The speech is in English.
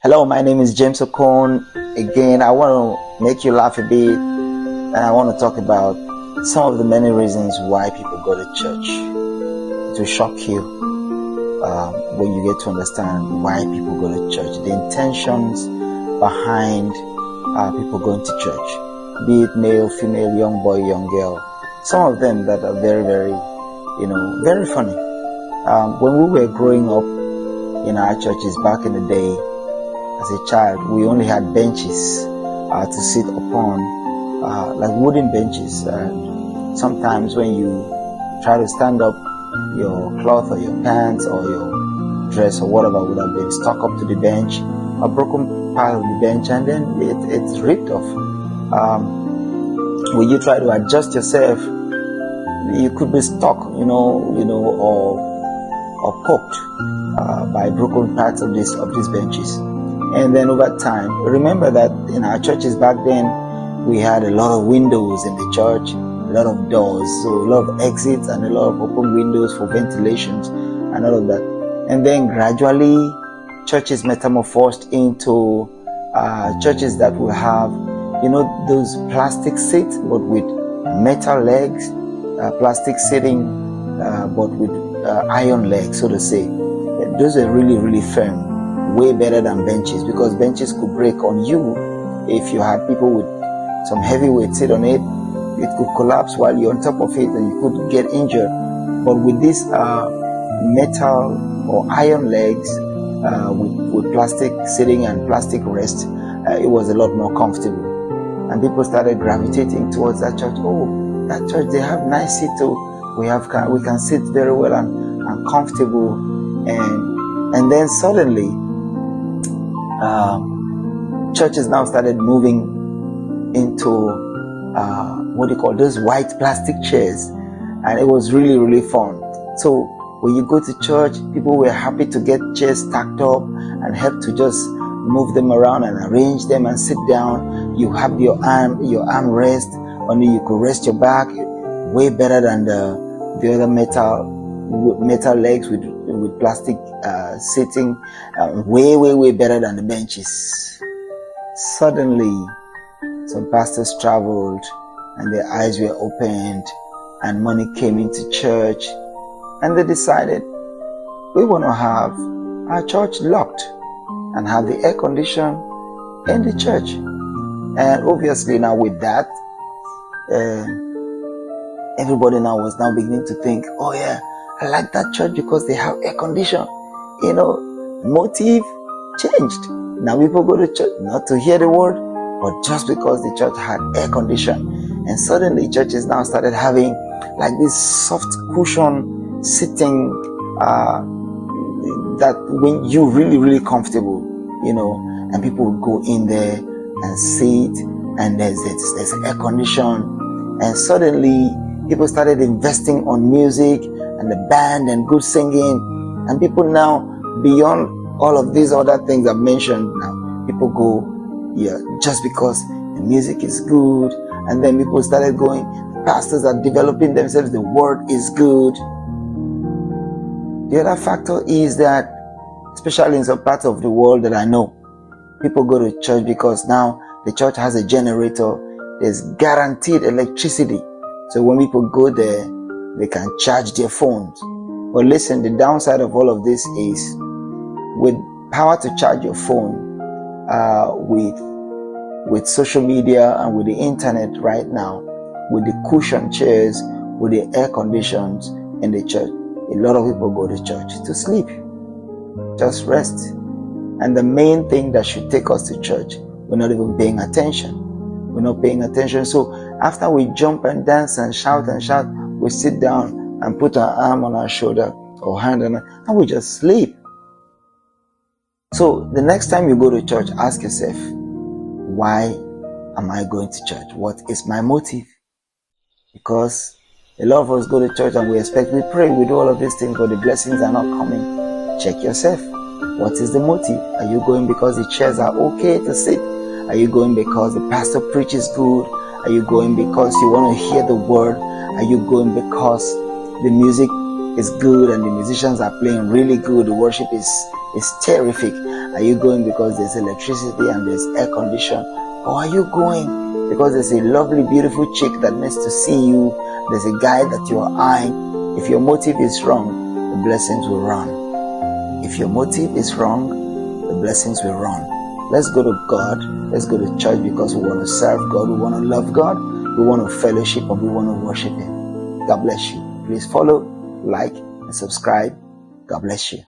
Hello, my name is James Okon. Again, I want to make you laugh a bit, and I want to talk about some of the many reasons why people go to church. It will shock you when you get to understand why people go to church, the intentions behind people going to church, be it male, female, young boy, young girl. Some of them that are very, very, very funny. When we were growing up in our churches back in the day, as a child, we only had benches to sit upon, like wooden benches. And sometimes when you try to stand up, your cloth or your pants or your dress or whatever would have been stuck up to the bench, a broken part of the bench, and then it's ripped off. When you try to adjust yourself, you could be stuck, or poked by broken parts of these benches. And then over time, remember that in our churches back then, we had a lot of windows in the church, a lot of doors, so a lot of exits and a lot of open windows for ventilations and all of that. And then gradually, churches metamorphosed into churches that will have, those plastic seats, but with metal legs, plastic seating, but with iron legs, so to say. Those are really, really firm. Way better than benches, because benches could break on you if you had people with some heavy weight sit on it. It could collapse while you're on top of it and you could get injured. But with these metal or iron legs with plastic sitting and plastic rest, it was a lot more comfortable. And people started gravitating towards that church. Oh, that church, they have nice seats too. We can sit very well and comfortable. And then suddenly, churches now started moving into those white plastic chairs, and it was really, really fun. So when you go to church, people were happy to get chairs stacked up and help to just move them around and arrange them and sit down. You have your arm rest, only you could rest your back, way better than the other metal legs with plastic sitting, way better than the benches. Suddenly, some pastors traveled and their eyes were opened and money came into church, and they decided, we want to have our church locked and have the air condition in the church. And obviously now with that, everybody now was now beginning to think, oh yeah, I like that church because they have air condition. Motive changed. Now people go to church not to hear the word, but just because the church had air condition. And suddenly churches now started having like this soft cushion sitting that when you really, really comfortable, and people would go in there and sit, and there's air condition. And suddenly people started investing on music and the band and good singing, and people now, beyond all of these other things I've mentioned, now people go, just because the music is good. And then people started going, pastors are developing themselves, the word is good. The other factor is that, especially in some parts of the world that I know, people go to church because now the church has a generator. There's guaranteed electricity. So when people go there, they can charge their phones. But listen, the downside of all of this is, with power to charge your phone, with social media and with the internet right now, with the cushion chairs, with the air conditions in the church, a lot of people go to church to sleep, just rest. And the main thing that should take us to church, we're not even paying attention. We're not paying attention. So after we jump and dance and shout, we sit down and put our arm on our shoulder or hand on and we just sleep. So the next time you go to church, ask yourself, why am I going to church? What is my motive? Because a lot of us go to church and we pray, we do all of these things, but the blessings are not coming. Check yourself. What is the motive? Are you going because the chairs are okay to sit? Are you going because the pastor preaches good? Are you going because you want to hear the word? Are you going because the music is good and the musicians are playing really good? The worship is terrific. Are you going because there's electricity and there's air condition? Or are you going because there's a lovely, beautiful chick that needs to see you? There's a guy that you're eyeing. If your motive is wrong, the blessings will run. If your motive is wrong, the blessings will run. Let's go to God. Let's go to church because we want to serve God. We want to love God. We want to fellowship and we want to worship Him. God bless you. Please follow, like, and subscribe. God bless you.